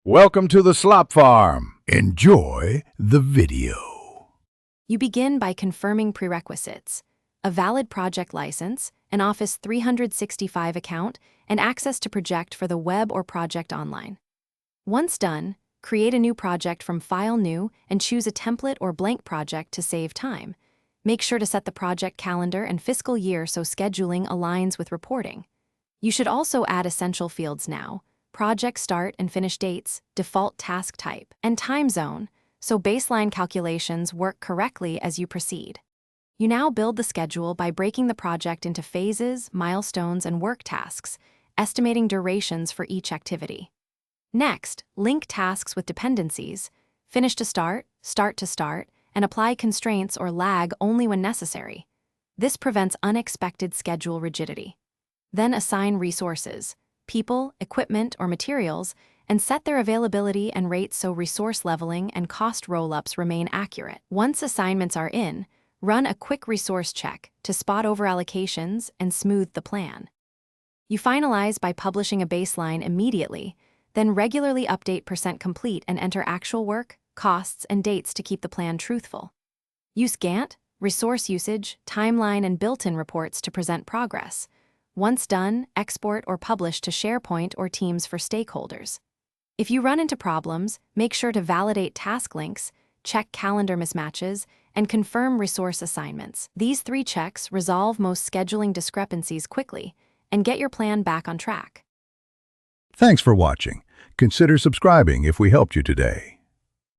Welcome to the Slop Farm. Enjoy the video. You begin by confirming prerequisites: a valid project license, an Office 365 account, and access to project for the web or project online. Once done, create a new project from File New and choose a template or blank project to save time. Make sure to set the project calendar and fiscal year so scheduling aligns with reporting. You should also add essential fields now: project start and finish dates, default task type, and time zone, so baseline calculations work correctly as you proceed. You now build the schedule by breaking the project into phases, milestones, and work tasks, estimating durations for each activity. Next, link tasks with dependencies, finish to start to start, and apply constraints or lag only when necessary. This prevents unexpected schedule rigidity. Then assign resources, people, equipment, or materials, and set their availability and rates so resource leveling and cost roll-ups remain accurate. Once assignments are in, run a quick resource check to spot overallocations and smooth the plan. You finalize by publishing a baseline immediately, then regularly update % complete and enter actual work, costs, and dates to keep the plan truthful. Use Gantt, resource usage, timeline, and built-in reports to present progress. Once done, export or publish to SharePoint or Teams for stakeholders. If you run into problems, make sure to validate task links, check calendar mismatches, and confirm resource assignments. These 3 checks resolve most scheduling discrepancies quickly and get your plan back on track. Thanks for watching. Consider subscribing if we helped you today.